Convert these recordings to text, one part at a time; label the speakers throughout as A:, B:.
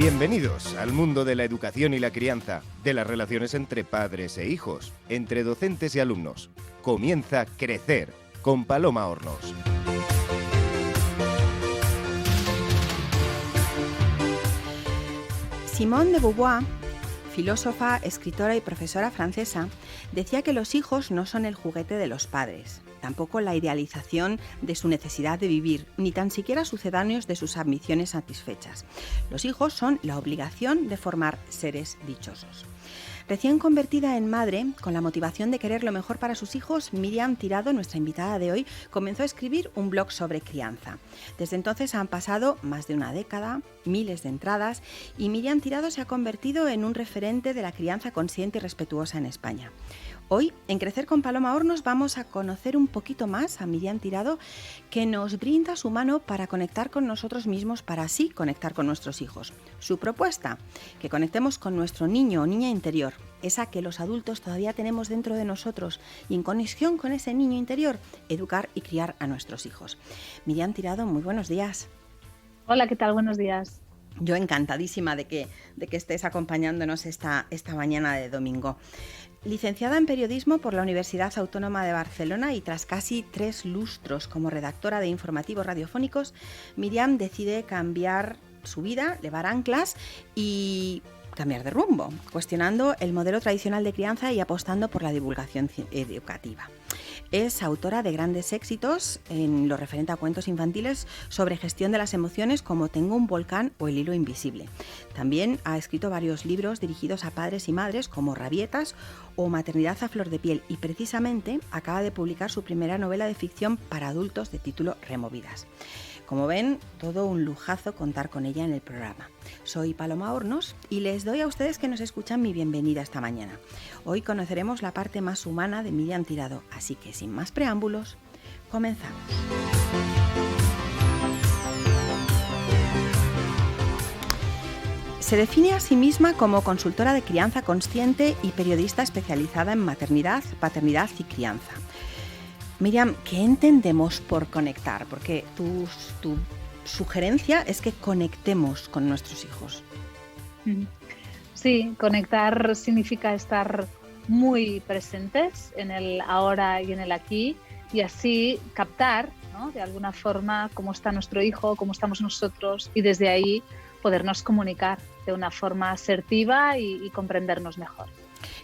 A: Bienvenidos al mundo de la educación y la crianza, de las relaciones entre padres e hijos, entre docentes y alumnos. Comienza Crecer con Paloma Hornos.
B: Simone de Beauvoir, filósofa, escritora y profesora francesa, decía que los hijos no son el juguete de los padres, tampoco la idealización de su necesidad de vivir, ni tan siquiera sucedáneos de sus ambiciones satisfechas. Los hijos son la obligación de formar seres dichosos. Recién convertida en madre, con la motivación de querer lo mejor para sus hijos, Miriam Tirado, nuestra invitada de hoy, comenzó a escribir un blog sobre crianza. Desde entonces han pasado más de una década, miles de entradas, y Miriam Tirado se ha convertido en un referente de la crianza consciente y respetuosa en España. Hoy, en Crecer con Paloma Hornos, vamos a conocer un poquito más a Miriam Tirado, que nos brinda su mano para conectar con nosotros mismos, para así conectar con nuestros hijos. Su propuesta, que conectemos con nuestro niño o niña interior, esa que los adultos todavía tenemos dentro de nosotros, y en conexión con ese niño interior, educar y criar a nuestros hijos. Miriam Tirado, muy buenos días.
C: Hola, ¿qué tal? Buenos días.
B: Yo encantadísima de que estés acompañándonos esta mañana de domingo. Licenciada en Periodismo por la Universidad Autónoma de Barcelona y tras casi 3 lustros como redactora de informativos radiofónicos, Miriam decide cambiar su vida, levar anclas y cambiar de rumbo, cuestionando el modelo tradicional de crianza y apostando por la divulgación educativa. Es autora de grandes éxitos en lo referente a cuentos infantiles sobre gestión de las emociones como Tengo un volcán o El hilo invisible. También ha escrito varios libros dirigidos a padres y madres como Rabietas o Maternidad a flor de piel y precisamente acaba de publicar su primera novela de ficción para adultos de título Removidas. Como ven, todo un lujazo contar con ella en el programa. Soy Paloma Hornos y les doy a ustedes que nos escuchan mi bienvenida esta mañana. Hoy conoceremos la parte más humana de Miriam Tirado, así que sin más preámbulos, comenzamos. Se define a sí misma como consultora de crianza consciente y periodista especializada en maternidad, paternidad y crianza. Miriam, ¿qué entendemos por conectar? Porque tu sugerencia es que conectemos con nuestros hijos.
C: Sí, conectar significa estar muy presentes en el ahora y en el aquí y así captar, ¿no?, de alguna forma cómo está nuestro hijo, cómo estamos nosotros y desde ahí podernos comunicar de una forma asertiva y comprendernos mejor.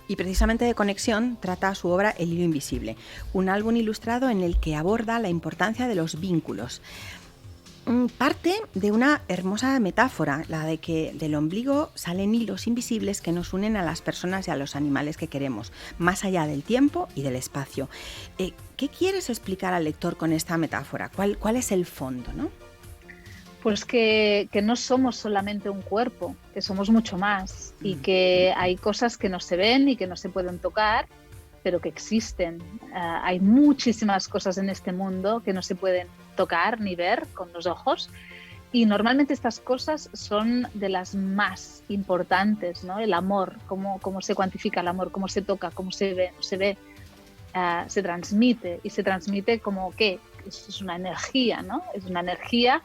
B: Y precisamente de conexión trata su obra El hilo invisible, un álbum ilustrado en el que aborda la importancia de los vínculos. Parte de una hermosa metáfora, la de que del ombligo salen hilos invisibles que nos unen a las personas y a los animales que queremos, más allá del tiempo y del espacio. ¿Qué quieres explicar al lector con esta metáfora? ¿Cuál es el fondo, no?
C: Pues que no somos solamente un cuerpo, que somos mucho más y que hay cosas que no se ven y que no se pueden tocar, pero que existen. Hay muchísimas cosas en este mundo que no se pueden tocar ni ver con los ojos y normalmente estas cosas son de las más importantes, ¿no? El amor, cómo se cuantifica el amor, cómo se toca, cómo se ve, no se ve, se transmite y se transmite como que es una energía, ¿no? Es una energía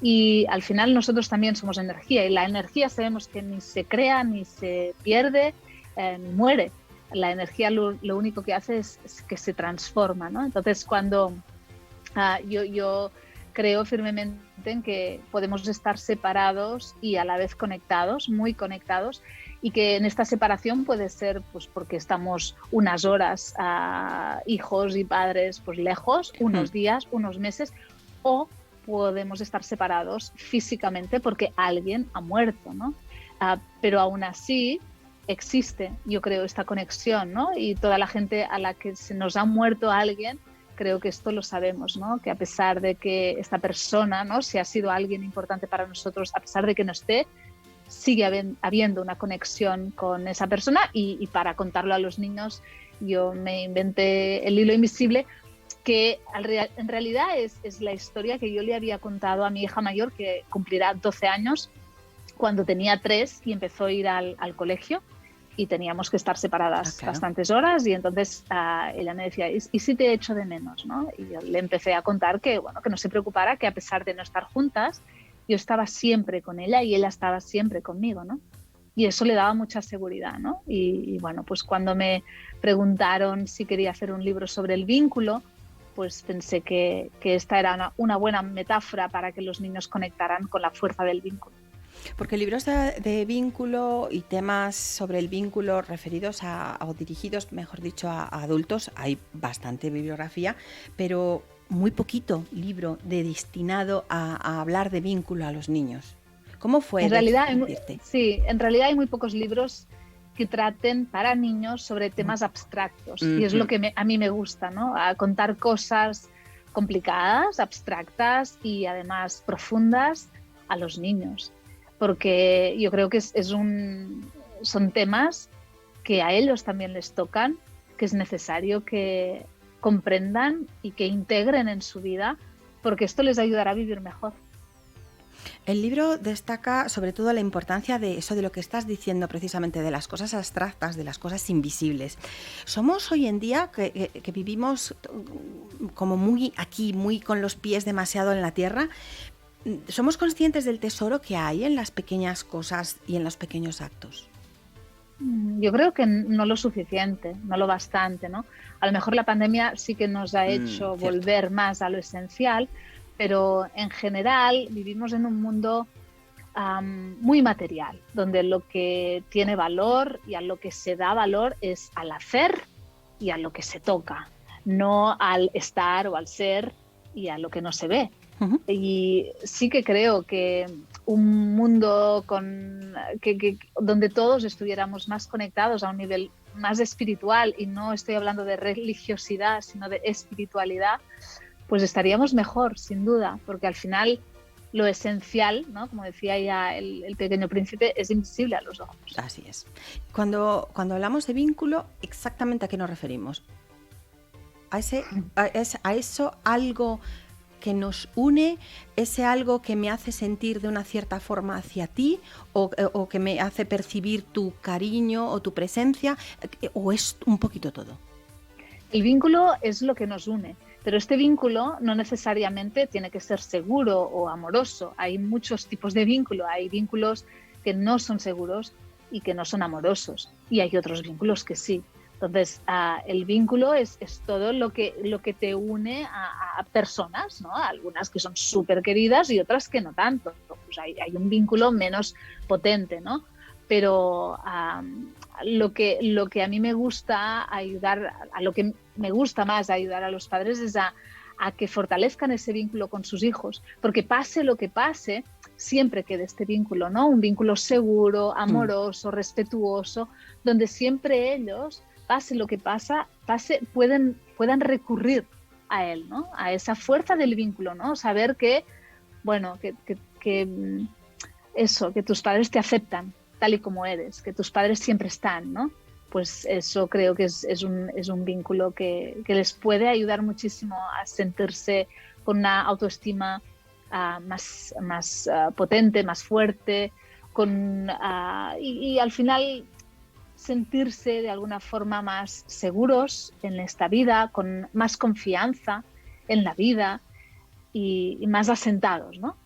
C: y al final nosotros también somos energía y la energía sabemos que ni se crea, ni se pierde, ni muere. La energía lo único que hace es que se transforma, ¿no? Entonces cuando yo creo firmemente en que podemos estar separados y a la vez conectados, muy conectados, y que en esta separación puede ser pues porque estamos unas horas hijos y padres pues lejos, unos días, unos meses, o podemos estar separados físicamente porque alguien ha muerto, ¿no? Pero aún así existe, yo creo, esta conexión, ¿no? Y toda la gente a la que se nos ha muerto alguien, creo que esto lo sabemos, ¿no? Que a pesar de que esta persona, ¿no?, si ha sido alguien importante para nosotros, a pesar de que no esté, sigue habiendo una conexión con esa persona y para contarlo a los niños yo me inventé El hilo invisible, que en realidad es la historia que yo le había contado a mi hija mayor, que cumplirá 12 años, cuando tenía 3 y empezó a ir al colegio y teníamos que estar separadas bastantes horas y entonces ella me decía, ¿y si te echo de menos?, ¿no? Y yo le empecé a contar que, bueno, que no se preocupara, que a pesar de no estar juntas, yo estaba siempre con ella y ella estaba siempre conmigo, ¿no? Y eso le daba mucha seguridad, ¿no? Y bueno, pues cuando me preguntaron si quería hacer un libro sobre el vínculo, pues pensé que esta era una buena metáfora para que los niños conectaran con la fuerza del vínculo.
B: Porque libros de vínculo y temas sobre el vínculo referidos o dirigidos, mejor dicho, a adultos, hay bastante bibliografía, pero muy poquito libro destinado a hablar de vínculo a los niños. ¿Cómo fue?
C: En realidad hay muy pocos libros que traten para niños sobre temas abstractos. Y es lo que a mí me gusta, ¿no? A contar cosas complicadas, abstractas y además profundas a los niños. Porque yo creo que son temas que a ellos también les tocan, que es necesario que comprendan y que integren en su vida, porque esto les ayudará a vivir mejor.
B: El libro destaca sobre todo la importancia de eso, de lo que estás diciendo precisamente, de las cosas abstractas, de las cosas invisibles. Somos hoy en día que vivimos como muy aquí, muy con los pies demasiado en la tierra. ¿Somos conscientes del tesoro que hay en las pequeñas cosas y en los pequeños actos?
C: Yo creo que no lo suficiente, no lo bastante, ¿no? A lo mejor la pandemia sí que nos ha hecho volver más a lo esencial, pero en general vivimos en un mundo muy material, donde lo que tiene valor y a lo que se da valor es al hacer y a lo que se toca, no al estar o al ser y a lo que no se ve. Uh-huh. Y sí que creo que un mundo donde todos estuviéramos más conectados a un nivel más espiritual, y no estoy hablando de religiosidad, sino de espiritualidad, pues estaríamos mejor, sin duda, porque al final lo esencial, ¿no? Como decía ya el Pequeño Príncipe, es invisible a los ojos.
B: Así es. Cuando hablamos de vínculo, ¿exactamente a qué nos referimos? ¿A eso algo que nos une, ese algo que me hace sentir de una cierta forma hacia ti o que me hace percibir tu cariño o tu presencia, o es un poquito todo?
C: El vínculo es lo que nos une, pero este vínculo no necesariamente tiene que ser seguro o amoroso. Hay muchos tipos de vínculo, hay vínculos que no son seguros y que no son amorosos, y hay otros vínculos que sí. Entonces, el vínculo es todo lo que te une a personas, ¿no? Algunas que son súper queridas y otras que no tanto. Pues hay un vínculo menos potente, ¿no? Pero lo que a mí me gusta ayudar, a lo que me gusta más ayudar a los padres es a que fortalezcan ese vínculo con sus hijos, porque pase lo que pase, siempre quede este vínculo, ¿no? Un vínculo seguro, amoroso, respetuoso, donde siempre ellos, pase lo que pase, puedan recurrir a él, ¿no? A esa fuerza del vínculo, ¿no? Saber que, bueno, que tus padres te aceptan tal y como eres, que tus padres siempre están, ¿no? Pues eso creo que es un vínculo que les puede ayudar muchísimo a sentirse con una autoestima más potente, más fuerte, y al final sentirse de alguna forma más seguros en esta vida, con más confianza en la vida y más asentados, ¿no?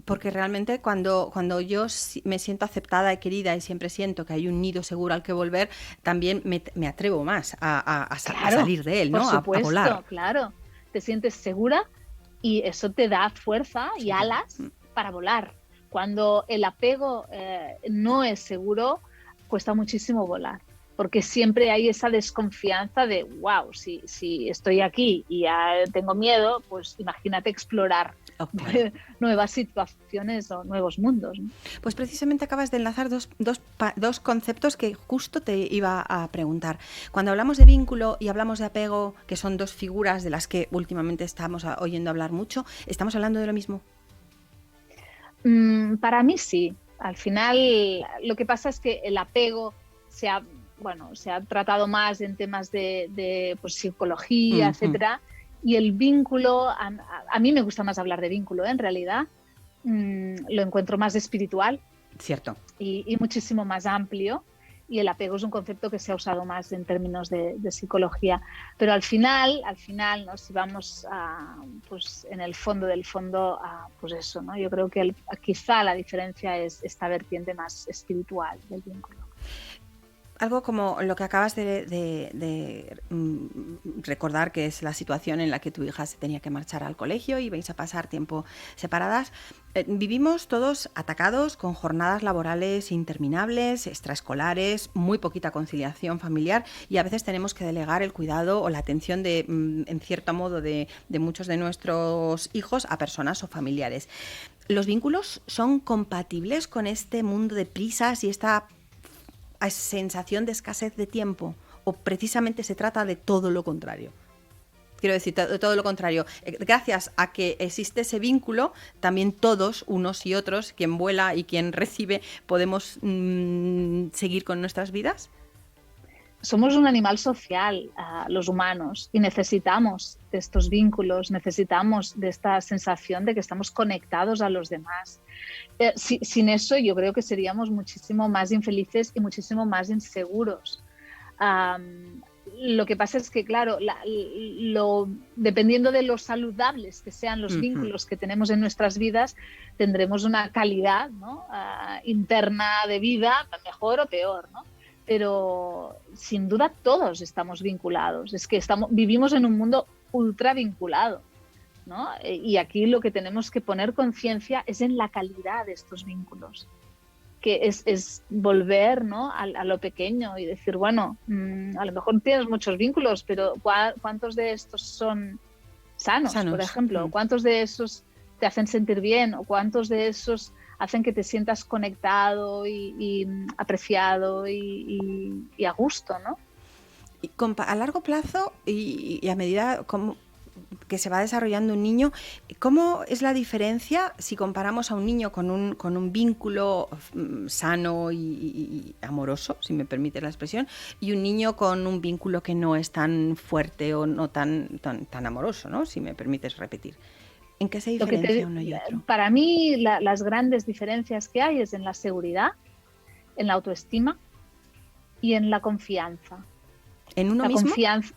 B: Porque realmente cuando yo me siento aceptada y querida y siempre siento que hay un nido seguro al que volver, también me atrevo más a salir de él, ¿no?
C: Por supuesto,
B: a volar.
C: Claro. Te sientes segura y eso te da fuerza y alas para volar. Cuando el apego no es seguro, cuesta muchísimo volar, porque siempre hay esa desconfianza de, wow, si estoy aquí y ya tengo miedo, pues imagínate explorar nuevas situaciones o nuevos mundos, ¿no?
B: Pues precisamente acabas de enlazar dos conceptos que justo te iba a preguntar. Cuando hablamos de vínculo y hablamos de apego, que son dos figuras de las que últimamente estamos oyendo hablar mucho, ¿estamos hablando de lo mismo?
C: Para mí sí. Al final, lo que pasa es que el apego se ha tratado más en temas de pues, psicología, etcétera, y el vínculo, a mí me gusta más hablar de vínculo, en realidad, lo encuentro más espiritual.
B: Cierto.
C: Y muchísimo más amplio, y el apego es un concepto que se ha usado más en términos de psicología. Pero al final, ¿no? Si vamos pues en el fondo del fondo, pues eso, ¿no? Yo creo que quizá la diferencia es esta vertiente más espiritual del vínculo.
B: Algo como lo que acabas de recordar, que es la situación en la que tu hija se tenía que marchar al colegio y vais a pasar tiempo separadas. Vivimos todos atacados con jornadas laborales interminables, extraescolares, muy poquita conciliación familiar, y a veces tenemos que delegar el cuidado o la atención en cierto modo de muchos de nuestros hijos a personas o familiares. ¿Los vínculos son compatibles con este mundo de prisas y esta sensación de escasez de tiempo, o precisamente se trata de todo lo contrario? Quiero decir, de todo lo contrario. Gracias a que existe ese vínculo, también todos, unos y otros, quien vuela y quien recibe, podemos seguir con nuestras vidas.
C: Somos un animal social, los humanos, y necesitamos de estos vínculos, necesitamos de esta sensación de que estamos conectados a los demás. Sin eso yo creo que seríamos muchísimo más infelices y muchísimo más inseguros. Lo que pasa es que, claro, dependiendo de lo saludables que sean los vínculos que tenemos en nuestras vidas, tendremos una calidad, ¿no? Interna de vida, mejor o peor, ¿no? Pero sin duda todos estamos vinculados. Es que vivimos en un mundo ultra vinculado, ¿no? Y aquí lo que tenemos que poner conciencia es en la calidad de estos vínculos, que es volver, ¿no? a lo pequeño y decir, bueno, a lo mejor tienes muchos vínculos, pero ¿cuántos de estos son sanos, por ejemplo? ¿Cuántos de esos te hacen sentir bien? ¿O cuántos de esos hacen que te sientas conectado y apreciado y a gusto, ¿no?
B: Y a largo plazo y a medida que se va desarrollando un niño, ¿cómo es la diferencia si comparamos a un niño con un vínculo sano y amoroso, si me permite la expresión, y un niño con un vínculo que no es tan fuerte o no tan amoroso, ¿no? Si me permites repetir? ¿En qué se diferencia uno y otro?
C: Para mí las grandes diferencias que hay es en la seguridad, en la autoestima y en la confianza.
B: ¿En uno mismo?
C: Confianza.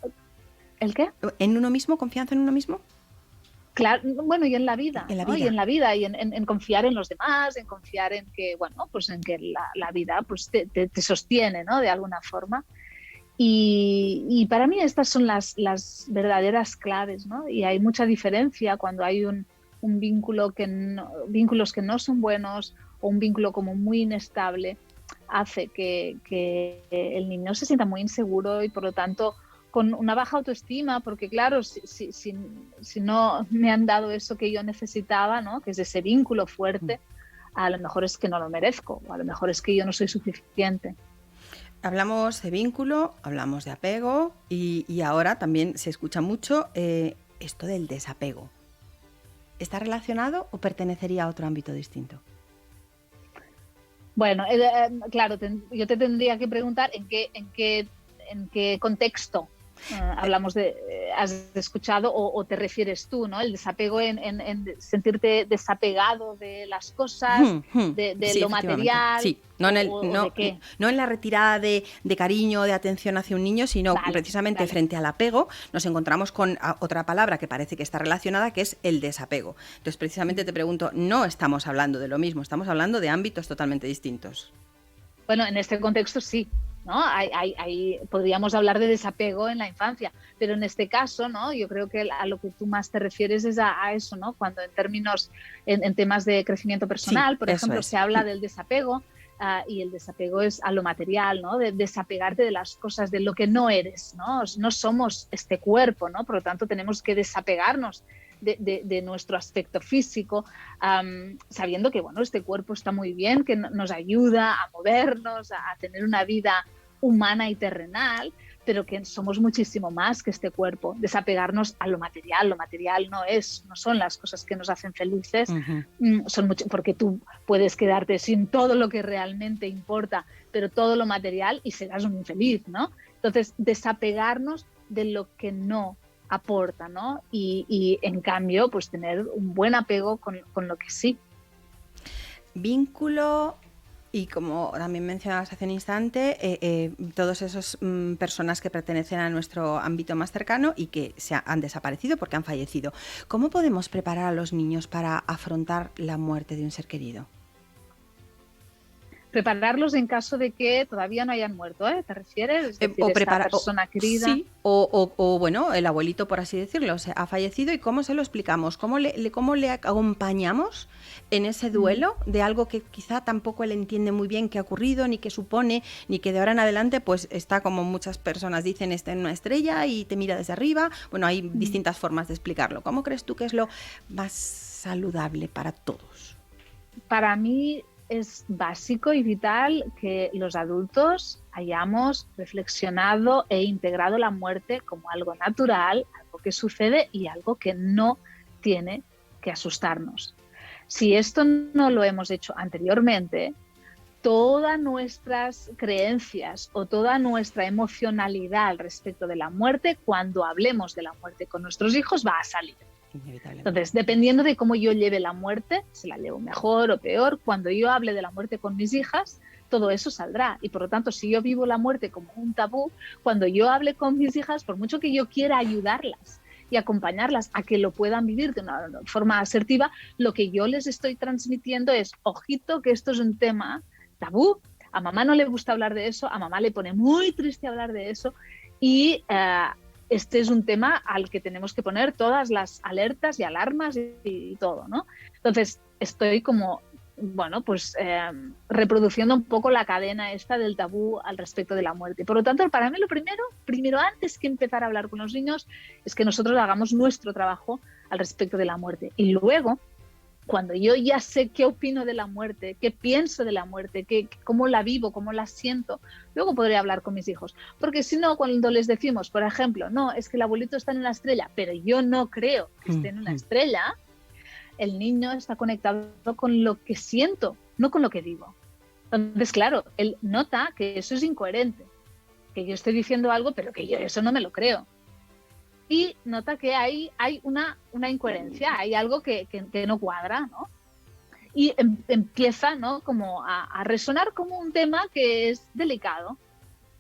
C: ¿El qué?
B: ¿En uno mismo? ¿Confianza en uno mismo?
C: Claro, bueno, y en la vida.
B: En la
C: ¿no?
B: vida.
C: Y en la vida, y en confiar en los demás, en confiar en que, bueno, pues en que la vida pues te sostiene, ¿no? De alguna forma. Y para mí estas son las verdaderas claves, ¿no? Y hay mucha diferencia cuando hay un vínculos que no son buenos, o un vínculo como muy inestable, hace que el niño se sienta muy inseguro y por lo tanto con una baja autoestima, porque claro, si no me han dado eso que yo necesitaba, ¿no? Que es ese vínculo fuerte, a lo mejor es que no lo merezco, o a lo mejor es que yo no soy suficiente.
B: Hablamos de vínculo, hablamos de apego y ahora también se escucha mucho esto del desapego. ¿Está relacionado o pertenecería a otro ámbito distinto?
C: Bueno, claro, yo te tendría que preguntar en qué contexto hablamos has escuchado o te refieres tú, ¿no? El desapego en sentirte desapegado de las cosas, de
B: sí,
C: lo material.
B: Sí, no en la retirada de cariño, de atención hacia un niño, sino precisamente frente al apego nos encontramos con otra palabra que parece que está relacionada, que es el desapego. Entonces, precisamente te pregunto, no estamos hablando de lo mismo, estamos hablando de ámbitos totalmente distintos.
C: Bueno, en este contexto sí, ¿no? Podríamos hablar de desapego en la infancia, pero en este caso, ¿no? Yo creo que a lo que tú más te refieres es a eso, ¿no? Cuando en temas de crecimiento personal, por ejemplo, se habla del desapego, y el desapego es a lo material, ¿no? De desapegarte de las cosas, de lo que no eres, ¿no? No somos este cuerpo, ¿no? Por lo tanto, tenemos que desapegarnos de nuestro aspecto físico, sabiendo que, bueno, este cuerpo está muy bien, que nos ayuda a movernos, a tener una vida humana y terrenal, pero que somos muchísimo más que este cuerpo. Desapegarnos a lo material no son las cosas que nos hacen felices, porque tú puedes quedarte sin todo lo que realmente importa, pero todo lo material y serás un infeliz, ¿no? Entonces, desapegarnos de lo que no aporta, ¿no? Y en cambio, pues tener un buen apego con lo que sí.
B: Vínculo, Y como también mencionabas hace un instante, todas esas personas que pertenecen a nuestro ámbito más cercano y que han desaparecido porque han fallecido. ¿Cómo podemos preparar a los niños para afrontar la muerte de un ser querido?
C: Prepararlos en caso de que todavía no hayan muerto, ¿eh? ¿Te refieres? Es decir, esta persona querida.
B: Sí, o bueno, el abuelito, por así decirlo, ha fallecido, y ¿cómo se lo explicamos? ¿Cómo le acompañamos en ese duelo de algo que quizá tampoco él entiende muy bien qué ha ocurrido, ni qué supone, ni que de ahora en adelante pues está, como muchas personas dicen, está en una estrella y te mira desde arriba? Bueno, hay distintas formas de explicarlo. ¿Cómo crees tú que es lo más saludable para todos?
C: Para mí es básico y vital que los adultos hayamos reflexionado e integrado la muerte como algo natural, algo que sucede y algo que no tiene que asustarnos. Si esto no lo hemos hecho anteriormente, todas nuestras creencias o toda nuestra emocionalidad al respecto de la muerte, cuando hablemos de la muerte con nuestros hijos, va a salir. Entonces, dependiendo de cómo yo lleve la muerte, si la llevo mejor o peor, cuando yo hable de la muerte con mis hijas, todo eso saldrá. Y por lo tanto, si yo vivo la muerte como un tabú, cuando yo hable con mis hijas, por mucho que yo quiera ayudarlas y acompañarlas a que lo puedan vivir de una forma asertiva, lo que yo les estoy transmitiendo es, ojito, que esto es un tema tabú, a mamá no le gusta hablar de eso, a mamá le pone muy triste hablar de eso, y este es un tema al que tenemos que poner todas las alertas y alarmas y todo, ¿no? Entonces, estoy como, bueno, pues reproduciendo un poco la cadena esta del tabú al respecto de la muerte. Por lo tanto, para mí lo primero antes que empezar a hablar con los niños, es que nosotros hagamos nuestro trabajo al respecto de la muerte. Y luego, cuando yo ya sé qué opino de la muerte, qué pienso de la muerte, cómo la vivo, cómo la siento, luego podré hablar con mis hijos. Porque si no, cuando les decimos, por ejemplo, no, es que el abuelito está en una estrella, pero yo no creo que esté en una estrella, el niño está conectado con lo que siento, no con lo que digo. Entonces, claro, él nota que eso es incoherente, que yo estoy diciendo algo, pero que yo eso no me lo creo. Y nota que hay una incoherencia, hay algo que no cuadra, ¿no? Y empieza, ¿no?, como a resonar como un tema que es delicado.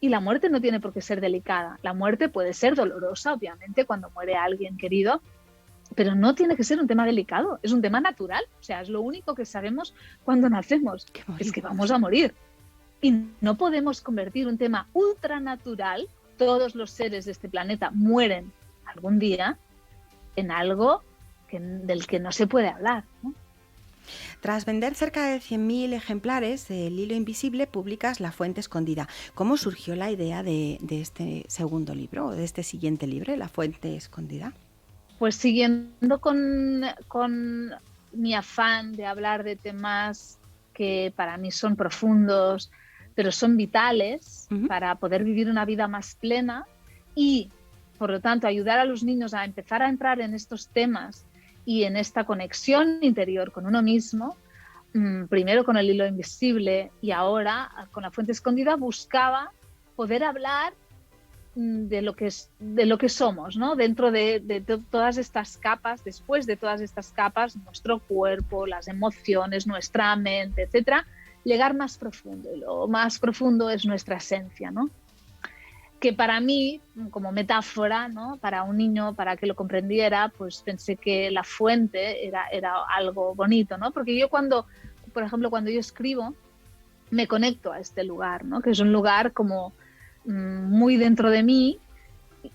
C: Y la muerte no tiene por qué ser delicada. La muerte puede ser dolorosa, obviamente, cuando muere alguien querido, pero no tiene que ser un tema delicado, es un tema natural. O sea, es lo único que sabemos cuando nacemos, es que vamos a morir. Y no podemos convertir un tema ultranatural, todos los seres de este planeta mueren algún día, en algo del que no se puede hablar, ¿no?
B: Tras vender cerca de 100.000 ejemplares del Hilo Invisible, publicas La Fuente Escondida. ¿Cómo surgió la idea de este segundo libro, o de este siguiente libro, La Fuente Escondida?
C: Pues siguiendo con mi afán de hablar de temas que para mí son profundos, pero son vitales para poder vivir una vida más plena, y por lo tanto ayudar a los niños a empezar a entrar en estos temas y en esta conexión interior con uno mismo, primero con el Hilo Invisible y ahora con La Fuente Escondida, buscaba poder hablar de lo que somos, ¿no? Dentro de todas estas capas, después de todas estas capas, nuestro cuerpo, las emociones, nuestra mente, etcétera, llegar más profundo. Y lo más profundo es nuestra esencia, ¿no? Que para mí, como metáfora, ¿no?, para un niño, para que lo comprendiera, pues pensé que la fuente era algo bonito, ¿no? Porque yo por ejemplo, cuando yo escribo, me conecto a este lugar, ¿no?, que es un lugar como muy dentro de mí,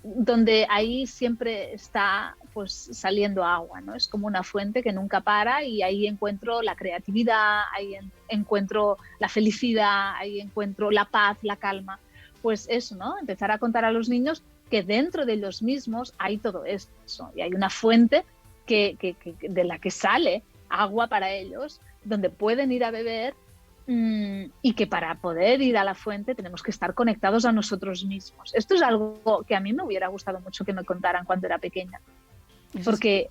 C: donde ahí siempre está pues saliendo agua, ¿no? Es como una fuente que nunca para, y ahí encuentro la creatividad, ahí encuentro la felicidad, ahí encuentro la paz, la calma. Pues eso, ¿no? Empezar a contar a los niños que dentro de ellos mismos hay todo eso, y hay una fuente de la que sale agua para ellos, donde pueden ir a beber, y que para poder ir a la fuente tenemos que estar conectados a nosotros mismos. Esto es algo que a mí me hubiera gustado mucho que me contaran cuando era pequeña, porque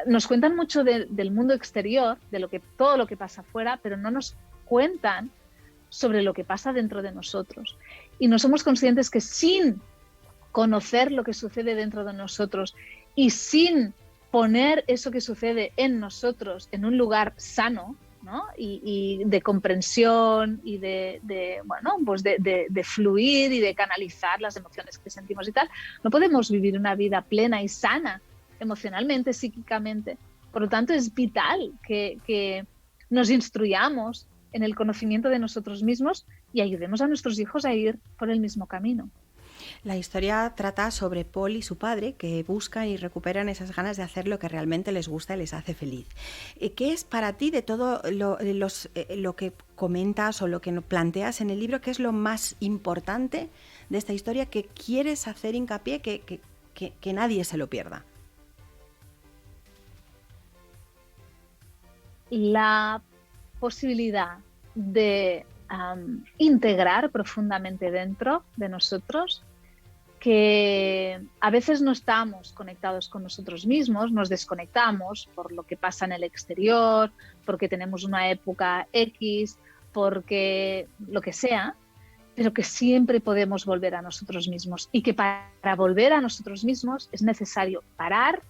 C: nos cuentan mucho del mundo exterior, de todo lo que pasa afuera, pero no nos cuentan sobre lo que pasa dentro de nosotros. Y no somos conscientes que sin conocer lo que sucede dentro de nosotros y sin poner eso que sucede en nosotros en un lugar sano, ¿no? Y de comprensión y bueno, pues de fluir y de canalizar las emociones que sentimos y tal. No podemos vivir una vida plena y sana emocionalmente, psíquicamente. Por lo tanto, es vital que nos instruyamos en el conocimiento de nosotros mismos y ayudemos a nuestros hijos a ir por el mismo camino.
B: La historia trata sobre Paul y su padre que buscan y recuperan esas ganas de hacer lo que realmente les gusta y les hace feliz. ¿Qué es para ti de todo lo que comentas o lo que planteas en el libro, qué es lo más importante de esta historia que quieres hacer hincapié que nadie se lo pierda?
C: La posibilidad de integrar profundamente dentro de nosotros que a veces no estamos conectados con nosotros mismos, nos desconectamos por lo que pasa en el exterior, porque tenemos una época X, porque lo que sea, pero que siempre podemos volver a nosotros mismos y que para volver a nosotros mismos es necesario parar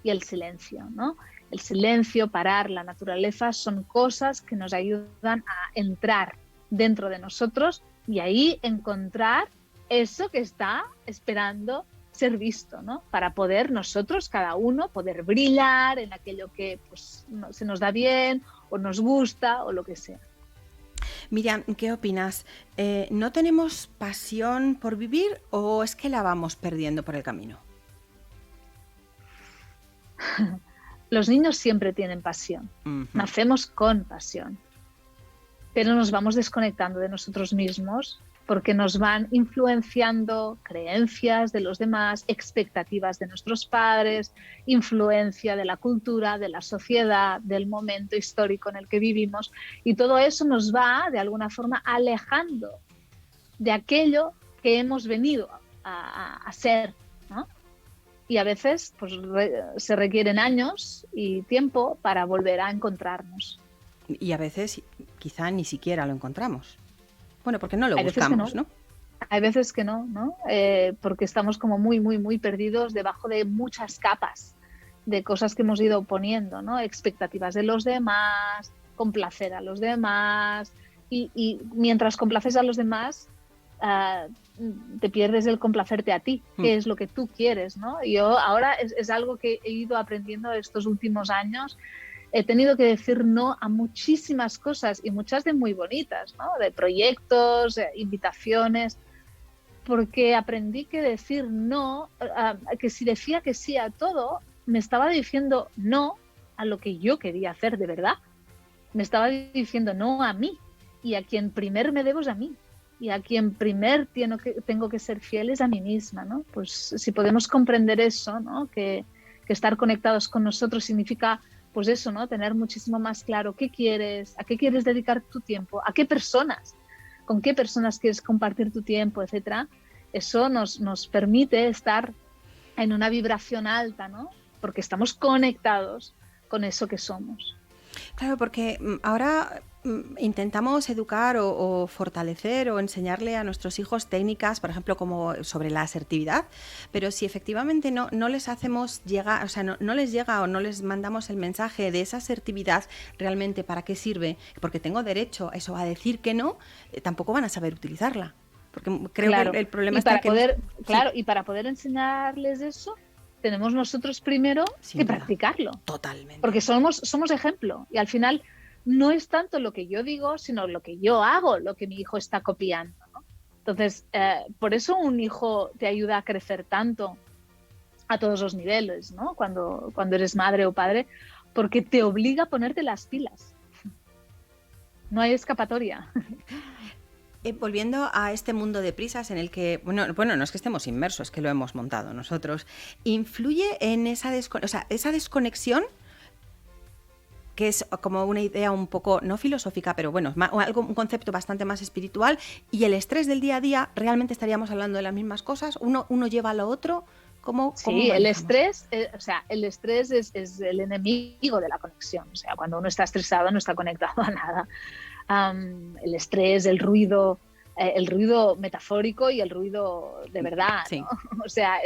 C: y el silencio, ¿no? El silencio, parar, la naturaleza son cosas que nos ayudan a entrar dentro de nosotros y ahí encontrar eso que está esperando ser visto, ¿no? Para poder nosotros, cada uno, poder brillar en aquello que pues, se nos da bien o nos gusta o lo que sea.
B: Miriam, ¿qué opinas? ¿No tenemos pasión por vivir o es que la vamos perdiendo por el camino?
C: Los niños siempre tienen pasión. Uh-huh. Nacemos con pasión. Pero nos vamos desconectando de nosotros mismos porque nos van influenciando creencias de los demás, expectativas de nuestros padres, influencia de la cultura, de la sociedad, del momento histórico en el que vivimos, y todo eso nos va, de alguna forma, alejando de aquello que hemos venido a ser, ¿no? Y a veces pues, se requieren años y tiempo para volver a encontrarnos.
B: Y a veces quizá ni siquiera lo encontramos. Bueno, porque no lo buscamos, ¿no?
C: Hay veces que no, ¿no? Porque estamos como muy, muy, muy perdidos debajo de muchas capas de cosas que hemos ido poniendo, ¿no? Expectativas de los demás, complacer a los demás. Y mientras complaces a los demás, te pierdes el complacerte a ti, que es lo que tú quieres, ¿no? Yo ahora es algo que he ido aprendiendo estos últimos años. He tenido que decir no a muchísimas cosas y muchas de muy bonitas, ¿no? De proyectos, invitaciones, porque aprendí que decir no, que si decía que sí a todo, me estaba diciendo no a lo que yo quería hacer de verdad. Me estaba diciendo no a mí, y a quien primer me debo es a mí, y a quien primer tengo que ser fiel es a mí misma, ¿no? Pues si podemos comprender eso, ¿no? Que estar conectados con nosotros significa pues eso, ¿no? Tener muchísimo más claro qué quieres, a qué quieres dedicar tu tiempo, a qué personas, con qué personas quieres compartir tu tiempo, etcétera. Eso nos permite estar en una vibración alta, ¿no? Porque estamos conectados con eso que somos.
B: Claro, porque ahora intentamos educar o fortalecer o enseñarle a nuestros hijos técnicas, por ejemplo, como sobre la asertividad, pero si efectivamente no les hacemos llegar, o sea, no les llega o no les mandamos el mensaje de esa asertividad, realmente para qué sirve, porque tengo derecho a decir que no, tampoco van a saber utilizarla. Porque creo que el problema está que...
C: Claro, y para poder enseñarles eso, tenemos nosotros primero que practicarlo.
B: Totalmente.
C: Porque somos ejemplo. Y al final no es tanto lo que yo digo, sino lo que yo hago, lo que mi hijo está copiando, ¿no? Entonces, por eso un hijo te ayuda a crecer tanto a todos los niveles, ¿no? Cuando eres madre o padre, porque te obliga a ponerte las pilas. No hay escapatoria.
B: Volviendo a este mundo de prisas en el que, bueno, no es que estemos inmersos, es que lo hemos montado nosotros, ¿influye en esa desconexión, que es como una idea un poco, no filosófica, pero bueno, un concepto bastante más espiritual, y el estrés del día a día, realmente estaríamos hablando de las mismas cosas? ¿Uno lleva a lo otro? ¿Cómo
C: sí, el estrés, el estrés es el enemigo de la conexión. O sea, cuando uno está estresado no está conectado a nada. El estrés, el ruido metafórico y el ruido de verdad, ¿no? Sí. O sea,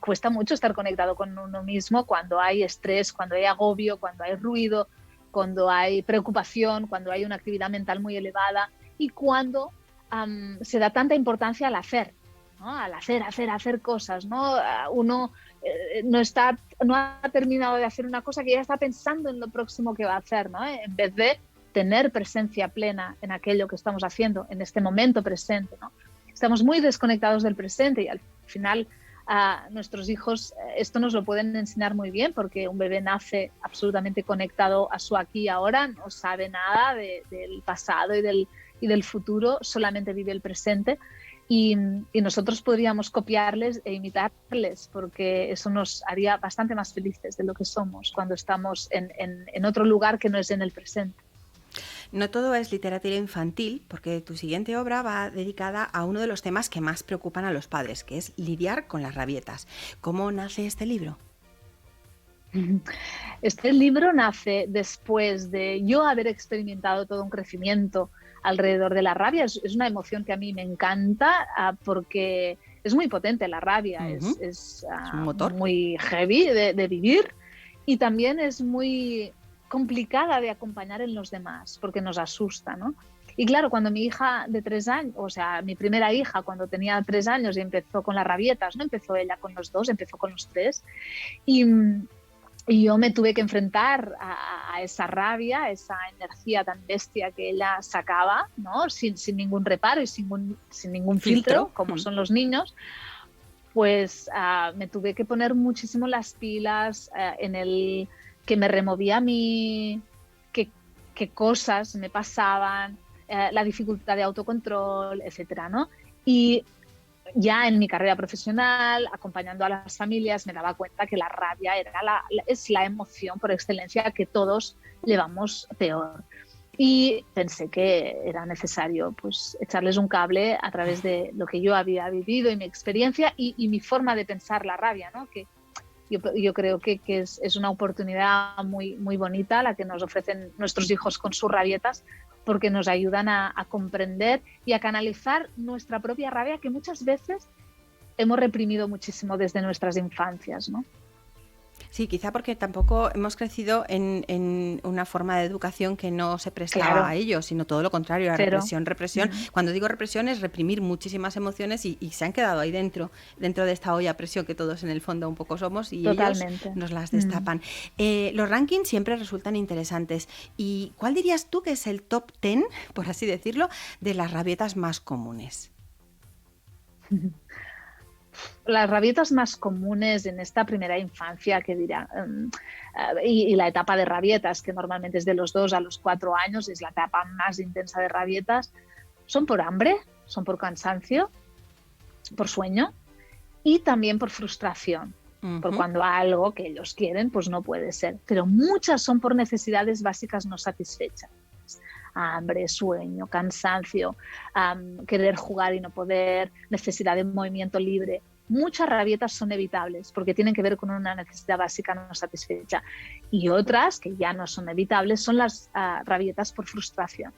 C: cuesta mucho estar conectado con uno mismo cuando hay estrés, cuando hay agobio, cuando hay ruido, cuando hay preocupación, cuando hay una actividad mental muy elevada y cuando se da tanta importancia al hacer, ¿no? Al hacer cosas, ¿no? Uno no ha terminado de hacer una cosa que ya está pensando en lo próximo que va a hacer, ¿no? En vez de tener presencia plena en aquello que estamos haciendo, en este momento presente, ¿no? Estamos muy desconectados del presente y al final nuestros hijos esto nos lo pueden enseñar muy bien, porque un bebé nace absolutamente conectado a su aquí y ahora, no sabe nada del pasado y del futuro, solamente vive el presente. Y nosotros podríamos copiarles e imitarles, porque eso nos haría bastante más felices de lo que somos cuando estamos en otro lugar que no es en el presente.
B: No todo es literatura infantil, porque tu siguiente obra va dedicada a uno de los temas que más preocupan a los padres, que es lidiar con las rabietas. ¿Cómo nace este libro?
C: Este libro nace después de yo haber experimentado todo un crecimiento alrededor de la rabia. Es una emoción que a mí me encanta porque es muy potente la rabia, es
B: un motor
C: muy heavy de vivir y también es muy complicada de acompañar en los demás porque nos asusta, ¿no? Y claro, cuando mi hija de 3 años, o sea, mi primera hija cuando tenía 3 años y empezó con las rabietas, no empezó ella con los 2, empezó con los 3 y yo me tuve que enfrentar a esa rabia, a esa energía tan bestia que ella sacaba, ¿no? Sin ningún reparo y sin ningún filtro, como son los niños. Pues me tuve que poner muchísimo las pilas en el que me removía a mí, qué cosas me pasaban, la dificultad de autocontrol, etcétera, ¿no? Y ya en mi carrera profesional, acompañando a las familias, me daba cuenta que la rabia es la emoción por excelencia que todos llevamos peor. Y pensé que era necesario pues, echarles un cable a través de lo que yo había vivido y mi experiencia y mi forma de pensar la rabia, ¿no? Que yo creo que es una oportunidad muy, muy bonita la que nos ofrecen nuestros hijos con sus rabietas, porque nos ayudan a comprender y a canalizar nuestra propia rabia que muchas veces hemos reprimido muchísimo desde nuestras infancias, ¿no?
B: Sí, quizá porque tampoco hemos crecido en una forma de educación que no se prestaba a ello, sino todo lo contrario, la represión. Cuando digo represión es reprimir muchísimas emociones y se han quedado ahí dentro de esta olla a presión que todos en el fondo un poco somos y
C: Totalmente.
B: ellos nos las destapan. Los rankings siempre resultan interesantes. ¿Y cuál dirías tú que es el top 10, por así decirlo, de las rabietas más comunes?
C: Las rabietas más comunes en esta primera infancia, que dirá, y la etapa de rabietas, que normalmente es de los 2 a los 4 años, es la etapa más intensa de rabietas, son por hambre, son por cansancio, por sueño y también por frustración, por cuando algo que ellos quieren pues no puede ser. Pero muchas son por necesidades básicas no satisfechas. Hambre, sueño, cansancio, querer jugar y no poder, necesidad de movimiento libre. Muchas rabietas son evitables porque tienen que ver con una necesidad básica no satisfecha y otras que ya no son evitables son las rabietas por frustración.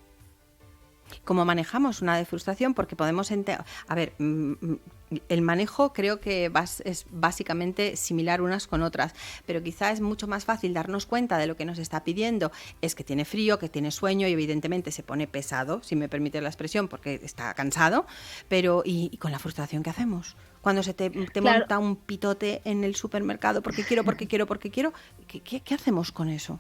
B: ¿Cómo manejamos una de frustración? Porque podemos a ver, el manejo creo que es básicamente similar unas con otras, pero quizá es mucho más fácil darnos cuenta de lo que nos está pidiendo. Es que tiene frío, que tiene sueño y evidentemente se pone pesado, si me permite la expresión, porque está cansado, pero ¿y con la frustración qué hacemos? Cuando se te monta un pitote en el supermercado porque quiero, ¿qué hacemos con eso?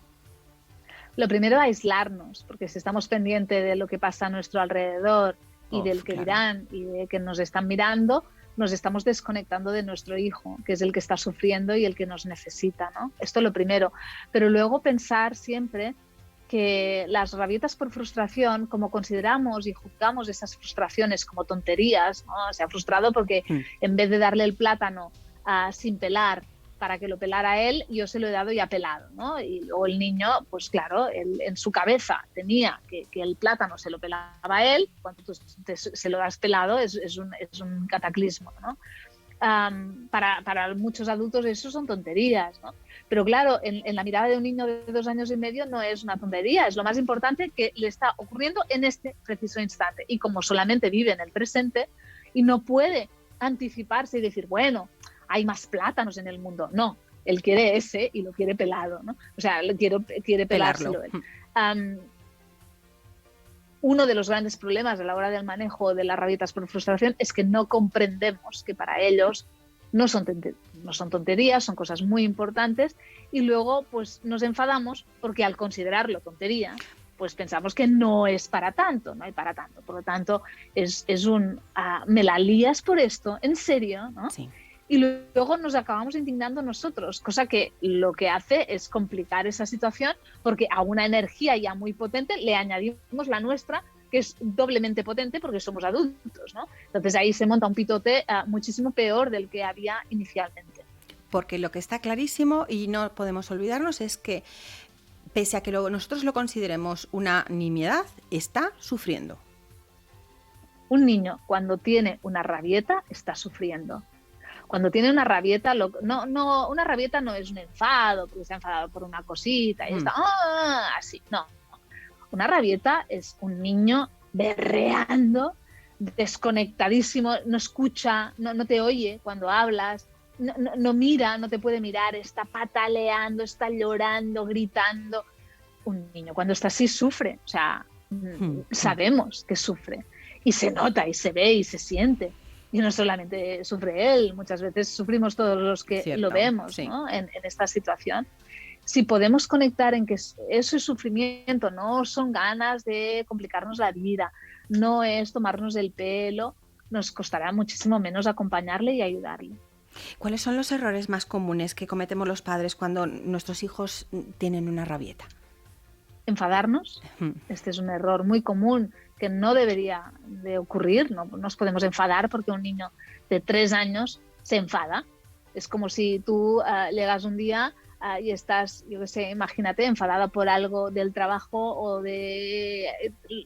C: Lo primero, aislarnos, porque si estamos pendientes de lo que pasa a nuestro alrededor y del que dirán y de que nos están mirando, nos estamos desconectando de nuestro hijo, que es el que está sufriendo y el que nos necesita, ¿no? Esto es lo primero. Pero luego pensar siempre que las rabietas por frustración, como consideramos y juzgamos esas frustraciones como tonterías, ¿no? Se ha frustrado porque en vez de darle el plátano sin pelar, para que lo pelara él, yo se lo he dado ya pelado, ¿no? Y luego el niño, pues claro, en su cabeza tenía que el plátano se lo pelaba él, cuando tú se lo das pelado es un cataclismo, ¿no? Para muchos adultos eso son tonterías, ¿no? Pero claro, en la mirada de un niño de 2 años y medio no es una tontería, es lo más importante que le está ocurriendo en este preciso instante. Y como solamente vive en el presente y no puede anticiparse y decir, bueno, hay más plátanos en el mundo. No, Él quiere ese y lo quiere pelado, ¿no? O sea, quiere pelárselo él. Uno de los grandes problemas a la hora del manejo de las rabietas por frustración es que no comprendemos que para ellos no son tonterías, son cosas muy importantes, y luego pues nos enfadamos porque al considerarlo tontería, pues pensamos que no es para tanto, no hay para tanto. Por lo tanto, es un me la lías por esto, ¿en serio? ¿No?
B: Sí.
C: Y luego nos acabamos indignando nosotros, cosa que lo que hace es complicar esa situación, porque a una energía ya muy potente le añadimos la nuestra, que es doblemente potente porque somos adultos, ¿no? Entonces ahí se monta un pitote muchísimo peor del que había inicialmente.
B: Porque lo que está clarísimo y no podemos olvidarnos es que pese a que nosotros lo consideremos una nimiedad, está sufriendo.
C: Un niño cuando tiene una rabieta está sufriendo. Cuando tiene una rabieta, una rabieta no es un enfado, porque se ha enfadado por una cosita y está así. No. Una rabieta es un niño berreando, desconectadísimo, no escucha, no te oye cuando hablas, no mira, no te puede mirar, está pataleando, está llorando, gritando. Un niño cuando está así sufre, o sea, sabemos que sufre. Y se nota, y se ve, y se siente. Y no solamente sufre él, muchas veces sufrimos todos los que lo vemos, sí, ¿no? en esta situación. Si podemos conectar en que eso es sufrimiento, no son ganas de complicarnos la vida, no es tomarnos el pelo, nos costará muchísimo menos acompañarle y ayudarle.
B: ¿Cuáles son los errores más comunes que cometemos los padres cuando nuestros hijos tienen una rabieta?
C: Enfadarnos. Este es un error muy común que no debería de ocurrir. No nos podemos enfadar porque un niño de 3 años se enfada. Es como si tú llegas un día y estás, yo qué sé, imagínate, enfadada por algo del trabajo o de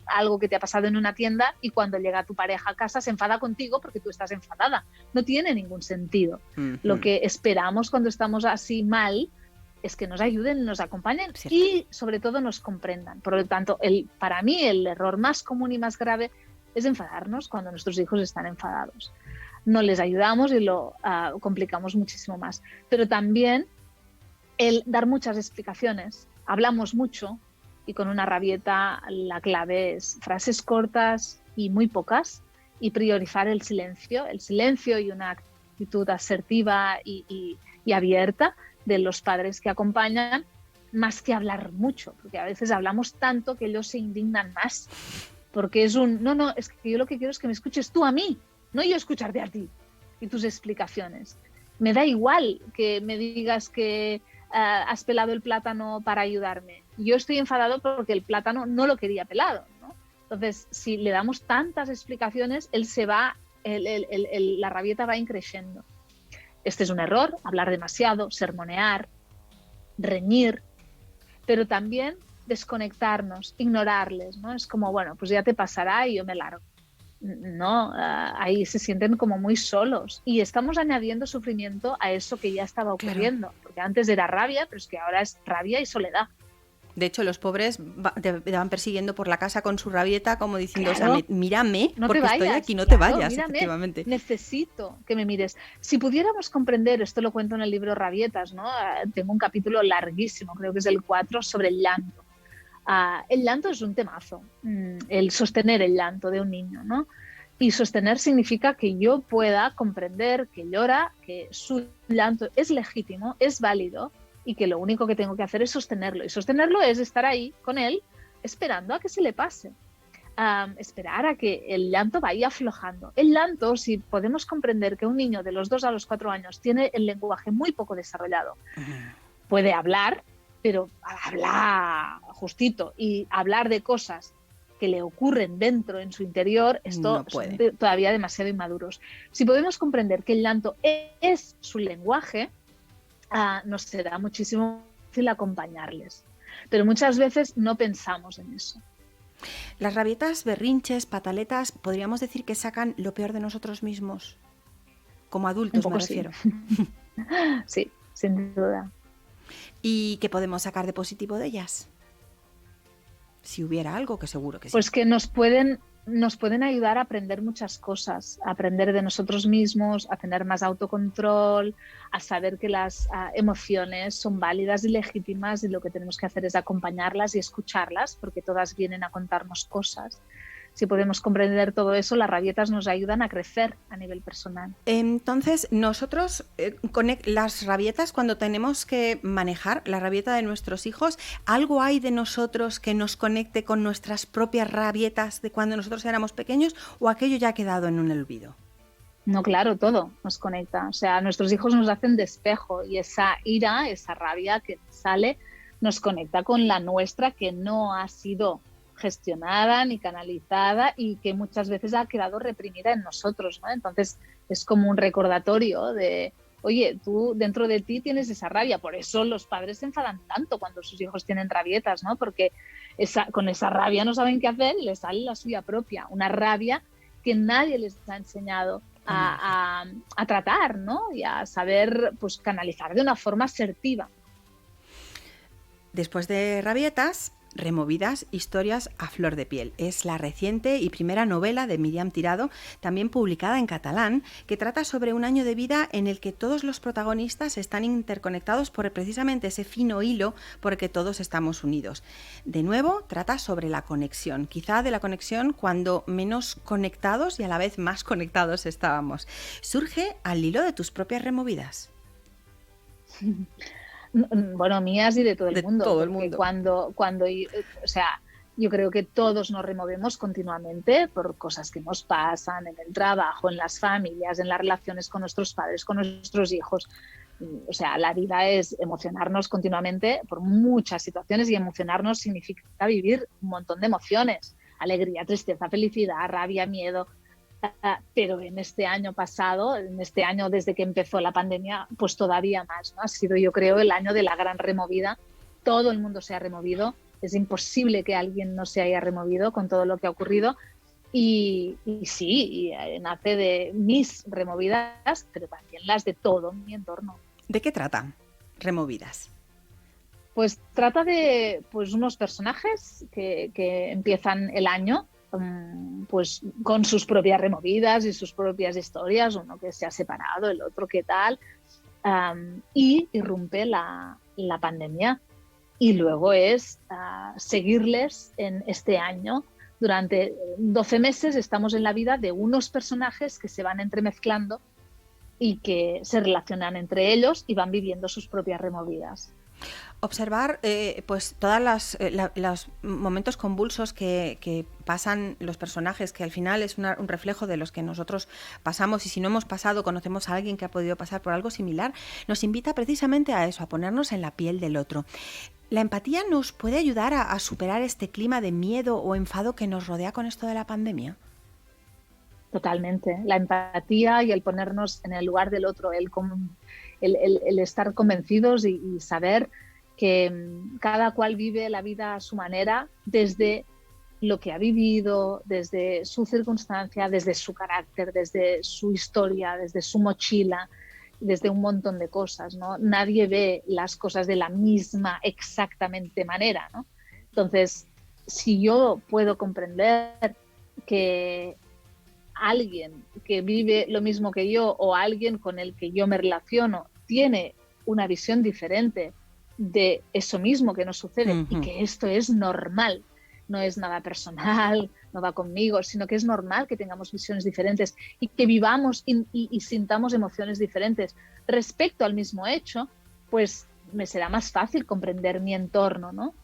C: algo que te ha pasado en una tienda, y cuando llega tu pareja a casa se enfada contigo porque tú estás enfadada. No tiene ningún sentido. Lo que esperamos cuando estamos así mal es que nos ayuden, nos acompañen y sobre todo nos comprendan. Por lo tanto, para mí el error más común y más grave es enfadarnos cuando nuestros hijos están enfadados. No les ayudamos y lo complicamos muchísimo más. Pero también el dar muchas explicaciones. Hablamos mucho y con una rabieta la clave es frases cortas y muy pocas, y priorizar el silencio y una actitud asertiva y abierta de los padres que acompañan, más que hablar mucho, porque a veces hablamos tanto que ellos se indignan más, porque es es que yo lo que quiero es que me escuches tú a mí, no yo escucharte a ti y tus explicaciones. Me da igual que me digas que has pelado el plátano para ayudarme. Yo estoy enfadado porque el plátano no lo quería pelado, ¿no? Entonces, si le damos tantas explicaciones, la rabieta va increciendo. Este es un error, hablar demasiado, sermonear, reñir, pero también desconectarnos, ignorarles, ¿no? Es como, bueno, pues ya te pasará y yo me largo. No, ahí se sienten como muy solos y estamos añadiendo sufrimiento a eso que ya estaba ocurriendo, claro. Porque antes era rabia, pero es que ahora es rabia y soledad.
B: De hecho, los pobres te van persiguiendo por la casa con su rabieta, como diciendo, claro, o sea, mírame, no porque estoy aquí, no te vayas, mírame, efectivamente.
C: Necesito que me mires. Si pudiéramos comprender, esto lo cuento en el libro Rabietas, ¿no? Tengo un capítulo larguísimo, creo que es el 4, sobre el llanto. El llanto es un temazo, el sostener el llanto de un niño, ¿no? Y sostener significa que yo pueda comprender que llora, que su llanto es legítimo, es válido, y que lo único que tengo que hacer es sostenerlo. Y sostenerlo es estar ahí con él, esperando a que se le pase, esperar a que el llanto vaya aflojando. El llanto, si podemos comprender que un niño de los 2 a los 4 años tiene el lenguaje muy poco desarrollado, puede hablar, pero hablar justito y hablar de cosas que le ocurren dentro en su interior, esto son todavía demasiado inmaduros. Si podemos comprender que el llanto es su lenguaje, nos será muchísimo fácil acompañarles. Pero muchas veces no pensamos en eso.
B: Las rabietas, berrinches, pataletas, ¿podríamos decir que sacan lo peor de nosotros mismos? Como adultos, me refiero.
C: Sí, sin duda.
B: ¿Y qué podemos sacar de positivo de ellas? Si hubiera algo, que seguro que sí.
C: Pues que nos pueden nos pueden ayudar a aprender muchas cosas, a aprender de nosotros mismos, a tener más autocontrol, a saber que las emociones son válidas y legítimas y lo que tenemos que hacer es acompañarlas y escucharlas, porque todas vienen a contarnos cosas. Si podemos comprender todo eso, las rabietas nos ayudan a crecer a nivel personal.
B: Entonces, nosotros, las rabietas, cuando tenemos que manejar la rabieta de nuestros hijos, ¿algo hay de nosotros que nos conecte con nuestras propias rabietas de cuando nosotros éramos pequeños, o aquello ya ha quedado en un olvido?
C: No, claro, todo nos conecta. O sea, nuestros hijos nos hacen de espejo y esa ira, esa rabia que sale, nos conecta con la nuestra, que no ha sido gestionada ni canalizada y que muchas veces ha quedado reprimida en nosotros, ¿no? Entonces es como un recordatorio de, oye, tú dentro de ti tienes esa rabia. Por eso los padres se enfadan tanto cuando sus hijos tienen rabietas, ¿no? Porque con esa rabia no saben qué hacer y les sale la suya propia, una rabia que nadie les ha enseñado a tratar, ¿no? Y a saber, pues, canalizar de una forma asertiva.
B: Después de rabietas, Removidas, historias a flor de piel. Es la reciente y primera novela de Míriam Tirado, también publicada en catalán, que trata sobre un año de vida en el que todos los protagonistas están interconectados por precisamente ese fino hilo por el que todos estamos unidos. De nuevo, trata sobre la conexión, quizá de la conexión cuando menos conectados y a la vez más conectados estábamos. ¿Surge al hilo de tus propias removidas?
C: Bueno, mías y de todo el mundo.
B: Todo el mundo.
C: O sea, yo creo que todos nos removemos continuamente por cosas que nos pasan en el trabajo, en las familias, en las relaciones con nuestros padres, con nuestros hijos. O sea, la vida es emocionarnos continuamente por muchas situaciones, y emocionarnos significa vivir un montón de emociones: alegría, tristeza, felicidad, rabia, miedo. Pero en este año pasado, en este año desde que empezó la pandemia, pues todavía más, ¿no? Ha sido, yo creo, el año de la gran removida. Todo el mundo se ha removido. Es imposible que alguien no se haya removido con todo lo que ha ocurrido. Y sí, nace de mis removidas, pero también las de todo mi entorno.
B: ¿De qué trata Removidas?
C: Pues trata de, pues, unos personajes que empiezan el año pues con sus propias removidas y sus propias historias, uno que se ha separado, el otro que tal, y irrumpe la pandemia, y luego es seguirles en este año. Durante 12 meses estamos en la vida de unos personajes que se van entremezclando y que se relacionan entre ellos y van viviendo sus propias removidas.
B: Observar pues todos los momentos convulsos que pasan los personajes, que al final es un reflejo de los que nosotros pasamos, y si no hemos pasado, conocemos a alguien que ha podido pasar por algo similar, nos invita precisamente a eso, a ponernos en la piel del otro. ¿La empatía nos puede ayudar a superar este clima de miedo o enfado que nos rodea con esto de la pandemia?
C: Totalmente. La empatía y el ponernos en el lugar del otro, el estar convencidos y saber que cada cual vive la vida a su manera, desde lo que ha vivido, desde su circunstancia, desde su carácter, desde su historia, desde su mochila, desde un montón de cosas, ¿no? Nadie ve las cosas de la misma exactamente manera, ¿no? Entonces, si yo puedo comprender que alguien que vive lo mismo que yo, o alguien con el que yo me relaciono, tiene una visión diferente de eso mismo que nos sucede, y que esto es normal, no es nada personal, no va conmigo, sino que es normal que tengamos visiones diferentes y que vivamos y sintamos emociones diferentes respecto al mismo hecho, pues me será más fácil comprender mi entorno, ¿no?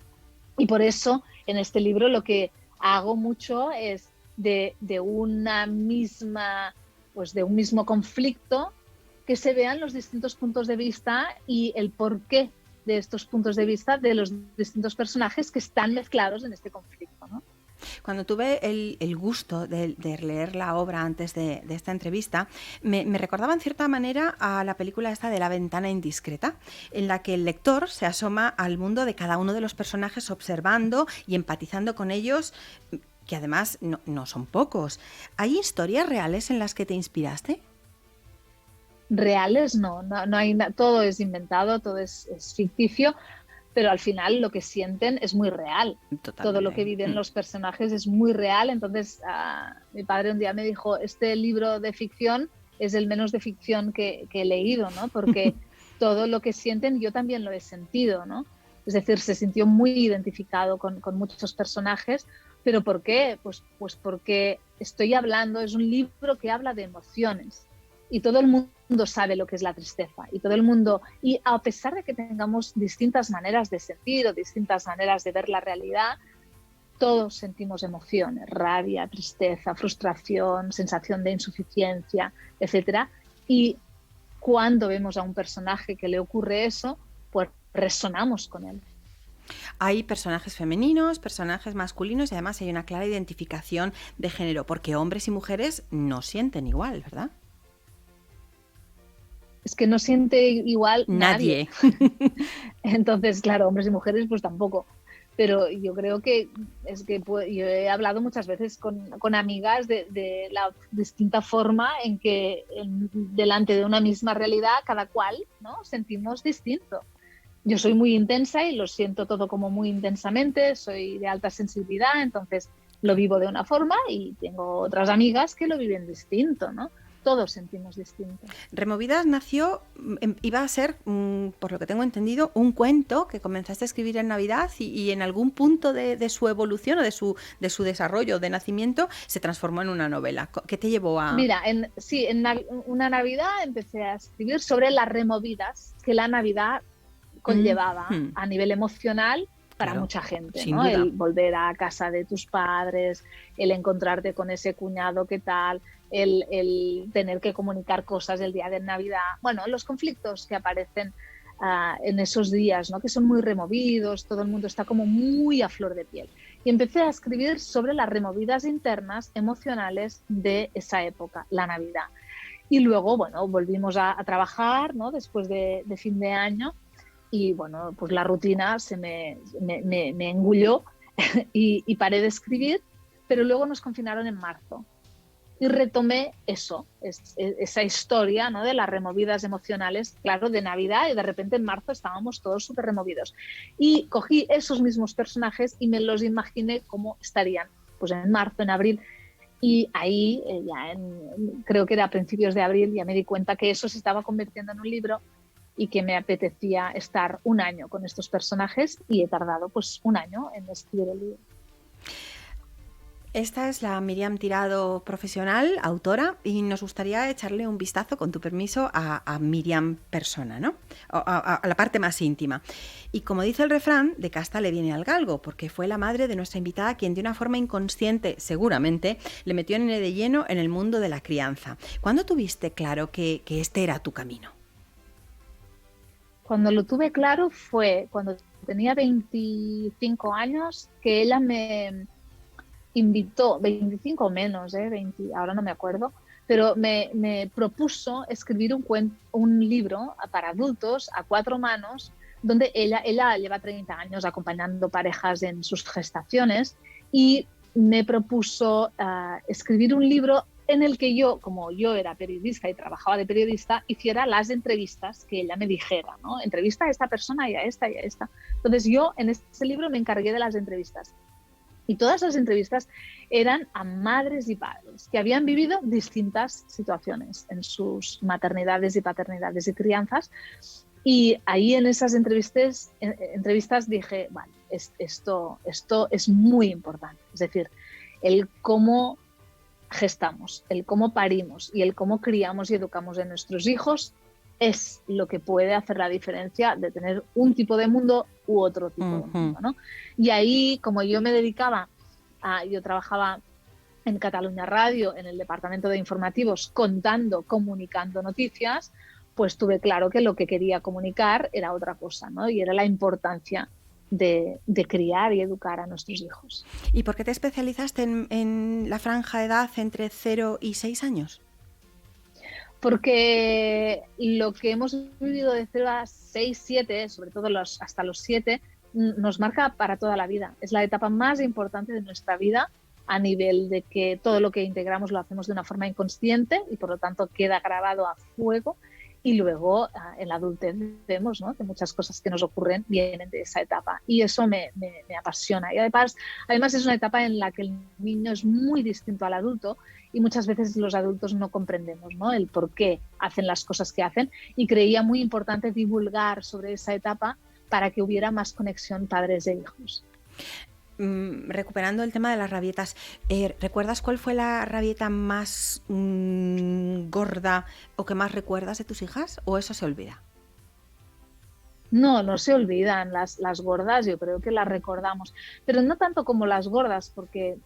C: Y por eso en este libro lo que hago mucho es de una misma, pues de un mismo conflicto, que se vean los distintos puntos de vista y el porqué de estos puntos de vista de los distintos personajes que están mezclados en este conflicto, ¿no?
B: Cuando tuve el gusto de leer la obra antes de esta entrevista, me recordaba en cierta manera a la película esta de La ventana indiscreta, en la que el lector se asoma al mundo de cada uno de los personajes, observando y empatizando con ellos, que además no son pocos. ¿Hay historias reales en las que te inspiraste?
C: Reales no hay todo es inventado, todo es ficticio, pero al final lo que sienten es muy real.
B: Totalmente.
C: Todo lo que viven los personajes es muy real. Entonces, mi padre un día me dijo, este libro de ficción es el menos de ficción que he leído, ¿no? Porque todo lo que sienten yo también lo he sentido, ¿no? Es decir, se sintió muy identificado con muchos personajes. ¿Pero por qué? Pues porque estoy hablando, es un libro que habla de emociones. Y todo el mundo sabe lo que es la tristeza. Y a pesar de que tengamos distintas maneras de sentir o distintas maneras de ver la realidad, todos sentimos emociones, rabia, tristeza, frustración, sensación de insuficiencia, etc. Y cuando vemos a un personaje que le ocurre eso, pues resonamos con él.
B: Hay personajes femeninos, personajes masculinos y además hay una clara identificación de género, porque hombres y mujeres no sienten igual, ¿verdad?
C: Es que no siente igual nadie. Entonces, claro, hombres y mujeres pues tampoco. Pero yo creo que yo he hablado muchas veces con amigas de la distinta forma en que delante de una misma realidad cada cual, ¿no?, sentimos distinto. Yo soy muy intensa y lo siento todo como muy intensamente, soy de alta sensibilidad, entonces lo vivo de una forma y tengo otras amigas que lo viven distinto, ¿no? Todos sentimos distinto.
B: Removidas nació, iba a ser, por lo que tengo entendido, un cuento que comenzaste a escribir en Navidad y en algún punto de su evolución o de su desarrollo, de nacimiento, se transformó en una novela. ¿Qué te llevó a...?
C: Mira, en una Navidad empecé a escribir sobre las removidas que la Navidad conllevaba a nivel emocional para mucha gente, ¿no? El volver a casa de tus padres, el encontrarte con ese cuñado que tal, el tener que comunicar cosas el día de Navidad, bueno, los conflictos que aparecen en esos días, ¿no?, que son muy removidos, todo el mundo está como muy a flor de piel. Y empecé a escribir sobre las removidas internas emocionales de esa época, la Navidad. Y luego, bueno, volvimos a trabajar, ¿no?, después de fin de año. Y bueno, pues la rutina me engulló y paré de escribir, pero luego nos confinaron en marzo y retomé esa historia, ¿no?, de las removidas emocionales, claro, de Navidad, y de repente en marzo estábamos todos súper removidos. Y cogí esos mismos personajes y me los imaginé cómo estarían, pues en marzo, en abril. Y ahí, creo que era a principios de abril, ya me di cuenta que eso se estaba convirtiendo en un libro y que me apetecía estar un año con estos personajes, y he tardado pues un año en escribir el libro.
B: Esta es la Míriam Tirado profesional, autora, y nos gustaría echarle un vistazo, con tu permiso, a Míriam persona, ¿no? A la parte más íntima. Y como dice el refrán, de casta le viene al galgo, porque fue la madre de nuestra invitada quien de una forma inconsciente, seguramente, le metió de lleno en el mundo de la crianza. ¿Cuándo tuviste claro que este era tu camino?
C: Cuando lo tuve claro fue cuando tenía 25 años, que ella me invitó, 25 o menos, 20, ahora no me acuerdo, pero me propuso escribir un libro para adultos a 4 manos, donde ella lleva 30 años acompañando parejas en sus gestaciones, y me propuso escribir un libro en el que yo, como yo era periodista y trabajaba de periodista, hiciera las entrevistas que ella me dijera, ¿no? Entrevista a esta persona y a esta y a esta. Entonces yo en este libro me encargué de las entrevistas. Y todas las entrevistas eran a madres y padres que habían vivido distintas situaciones en sus maternidades y paternidades y crianzas. Y ahí en esas entrevistas dije, vale, esto es muy importante. Es decir, el cómo gestamos, el cómo parimos y el cómo criamos y educamos a nuestros hijos es lo que puede hacer la diferencia de tener un tipo de mundo u otro tipo de mundo, ¿no? Y ahí, como yo yo trabajaba en Catalunya Radio, en el departamento de informativos, comunicando noticias, pues tuve claro que lo que quería comunicar era otra cosa, ¿no? Y era la importancia de criar y educar a nuestros hijos.
B: ¿Y por qué te especializaste en la franja de edad entre 0 y 6 años?
C: Porque lo que hemos vivido de 0 a 6, 7, sobre todo hasta los 7, nos marca para toda la vida. Es la etapa más importante de nuestra vida, a nivel de que todo lo que integramos lo hacemos de una forma inconsciente y por lo tanto queda grabado a fuego. Y luego en la adultez vemos, ¿no?, que muchas cosas que nos ocurren vienen de esa etapa. Y eso me apasiona. Y además es una etapa en la que el niño es muy distinto al adulto y muchas veces los adultos no comprendemos, ¿no?, el por qué hacen las cosas que hacen. Y creía muy importante divulgar sobre esa etapa para que hubiera más conexión padres e hijos.
B: Recuperando el tema de las rabietas, ¿recuerdas cuál fue la rabieta más gorda o que más recuerdas de tus hijas? ¿O eso se olvida?
C: No se olvidan las gordas, yo creo que las recordamos, pero no tanto como las gordas, porque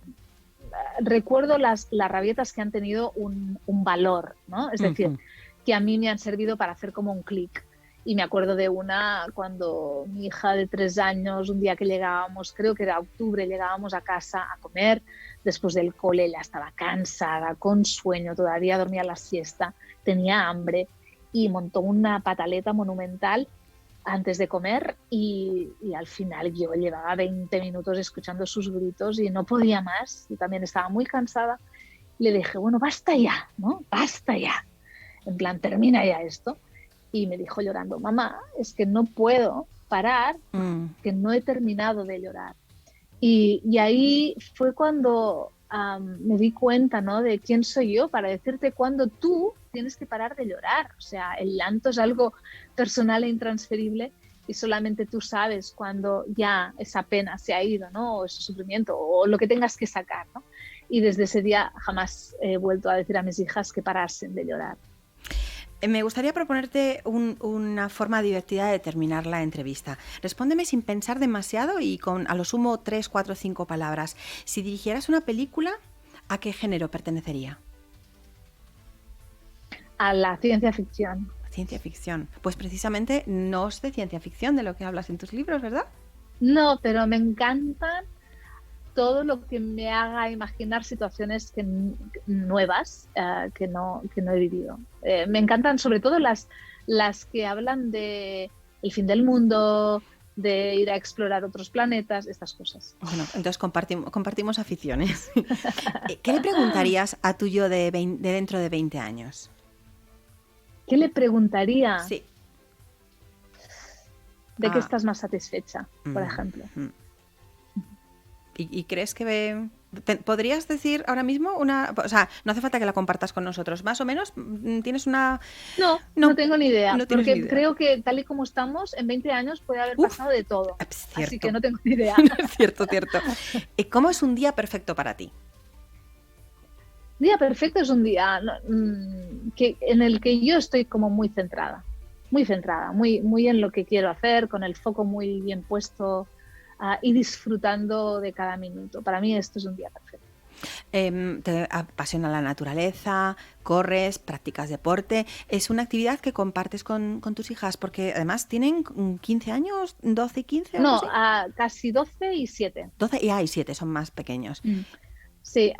C: recuerdo las rabietas que han tenido un valor, ¿no? Es decir, que a mí me han servido para hacer como un clic. Y me acuerdo de una cuando mi hija de 3 años, un día que llegábamos, creo que era octubre, llegábamos a casa a comer, después del cole, ella estaba cansada, con sueño, todavía dormía la siesta, tenía hambre y montó una pataleta monumental antes de comer y al final yo llevaba 20 minutos escuchando sus gritos y no podía más, yo también estaba muy cansada. Le dije, bueno, basta ya, ¿no? Basta ya. En plan, termina ya esto. Y me dijo llorando, mamá, es que no puedo parar, que no he terminado de llorar. Y ahí fue cuando me di cuenta, ¿no?, de quién soy yo para decirte cuándo tú tienes que parar de llorar. O sea, el llanto es algo personal e intransferible y solamente tú sabes cuando ya esa pena se ha ido, ¿no?, o ese sufrimiento o lo que tengas que sacar, ¿no? Y desde ese día jamás he vuelto a decir a mis hijas que parasen de llorar.
B: Me gustaría proponerte una forma divertida de terminar la entrevista. Respóndeme sin pensar demasiado y con a lo sumo 3, 4, 5 palabras. Si dirigieras una película, ¿a qué género pertenecería?
C: A la ciencia ficción.
B: Ciencia ficción. Pues precisamente no es de ciencia ficción de lo que hablas en tus libros, ¿verdad?
C: No, pero me encantan todo lo que me haga imaginar situaciones nuevas que no he vivido. Me encantan sobre todo las que hablan de el fin del mundo, de ir a explorar otros planetas, estas cosas.
B: Bueno, entonces compartimos aficiones. ¿Qué le preguntarías a tu yo de dentro de 20 años?
C: ¿Qué le preguntaría?
B: Sí.
C: ¿De qué estás más satisfecha, por ejemplo?
B: ¿Y crees que podrías decir ahora mismo una... O sea, no hace falta que la compartas con nosotros. Más o menos, ¿tienes una...?
C: No tengo ni idea.
B: No
C: porque
B: ni idea.
C: Creo que tal y como estamos, en 20 años puede haber pasado de todo. Así que no tengo ni idea.
B: Cierto. ¿Cómo es un día perfecto para ti?
C: Día perfecto es un día en el que yo estoy como muy centrada, muy en lo que quiero hacer, con el foco muy bien puesto y disfrutando de cada minuto. Para mí esto es un día perfecto.
B: Te apasiona la naturaleza, corres, practicas deporte. Es una actividad que compartes con tus hijas porque además tienen 15 años, 12 y 15.
C: No, casi 12 y 7.
B: 12 y 7 son más pequeños.
C: Sí,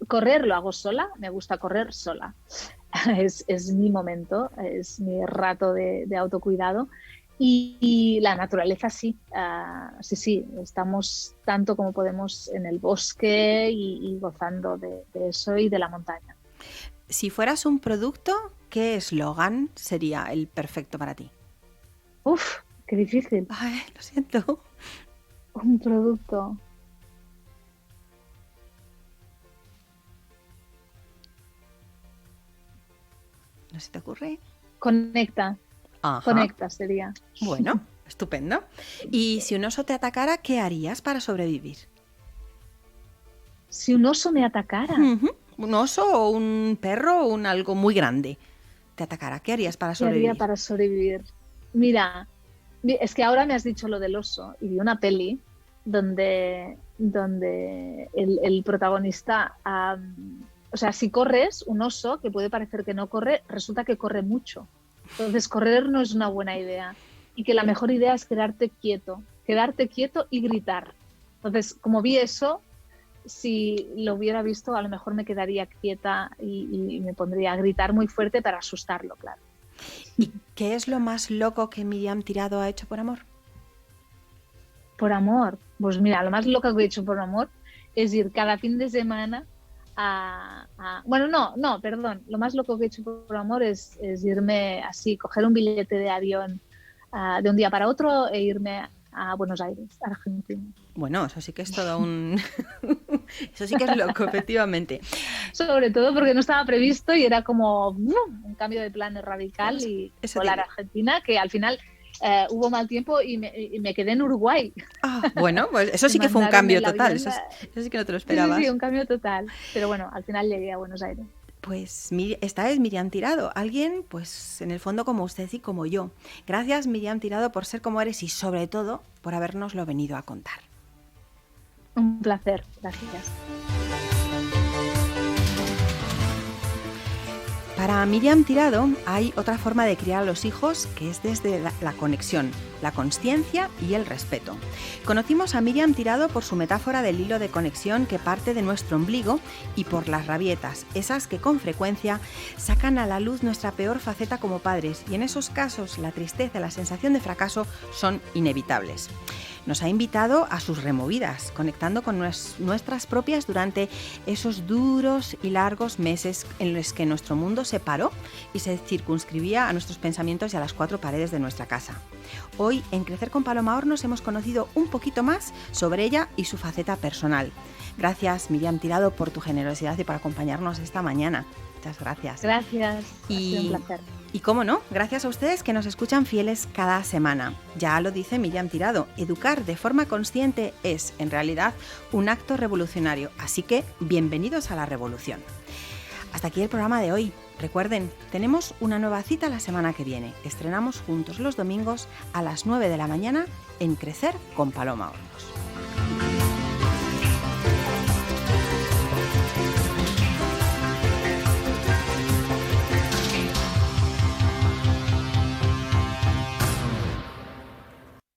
C: correr lo hago sola, me gusta correr sola. Es mi momento, es mi rato de autocuidado. Y la naturaleza sí, estamos tanto como podemos en el bosque y gozando de eso y de la montaña.
B: Si fueras un producto, ¿qué eslogan sería el perfecto para ti?
C: Uf, qué difícil.
B: Ay, lo siento.
C: Un producto.
B: ¿No se te ocurre?
C: Conecta.
B: Ajá.
C: Conecta sería.
B: Bueno, estupendo. Y si un oso te atacara, ¿qué harías para sobrevivir?
C: Si un oso me atacara.
B: Un oso o un perro o algo muy grande te atacara, ¿qué harías para sobrevivir?
C: ¿Qué haría para sobrevivir? Mira, es que ahora me has dicho lo del oso y vi una peli donde el protagonista... o sea, si corres, un oso, que puede parecer que no corre, resulta que corre mucho. Entonces, correr no es una buena idea. Y que la mejor idea es quedarte quieto y gritar. Entonces, como vi eso, si lo hubiera visto, a lo mejor me quedaría quieta y me pondría a gritar muy fuerte para asustarlo, claro.
B: ¿Y qué es lo más loco que Miriam Tirado ha hecho por amor?
C: Por amor. Pues mira, lo más loco que he hecho por amor es ir cada fin de semana Bueno, no, perdón. Lo más loco que he hecho por amor es irme así, coger un billete de avión de un día para otro e irme a Buenos Aires, Argentina.
B: Bueno, eso sí que es todo un... Eso sí que es loco, efectivamente.
C: Sobre todo porque no estaba previsto y era como un cambio de plan radical y volar a Argentina, que al final hubo mal tiempo y me quedé en Uruguay.
B: Bueno, pues eso sí que fue un cambio total, eso sí que no te lo esperabas.
C: Sí, un cambio total, pero bueno, al final llegué a Buenos Aires.
B: Pues esta es Miriam Tirado, alguien pues en el fondo como usted y como yo. Gracias, Miriam Tirado, por ser como eres y sobre todo por habernoslo venido a contar.
C: Un placer, gracias.
B: Para Miriam Tirado hay otra forma de criar a los hijos que es desde la conexión, la consciencia y el respeto. Conocimos a Miriam Tirado por su metáfora del hilo de conexión que parte de nuestro ombligo y por las rabietas, esas que con frecuencia sacan a la luz nuestra peor faceta como padres, y en esos casos la tristeza y la sensación de fracaso son inevitables. Nos ha invitado a sus removidas, conectando con nuestras propias durante esos duros y largos meses en los que nuestro mundo se paró y se circunscribía a nuestros pensamientos y a las 4 paredes de nuestra casa. Hoy, en Crecer con Paloma Hornos, hemos conocido un poquito más sobre ella y su faceta personal. Gracias, Miriam Tirado, por tu generosidad y por acompañarnos esta mañana. Muchas gracias.
C: Gracias, ha sido un placer.
B: Y cómo no, gracias a ustedes que nos escuchan fieles cada semana. Ya lo dice Miriam Tirado, educar de forma consciente es, en realidad, un acto revolucionario. Así que, bienvenidos a la revolución. Hasta aquí el programa de hoy. Recuerden, tenemos una nueva cita la semana que viene. Estrenamos juntos los domingos a las 9 de la mañana en Crecer con Paloma Hornos.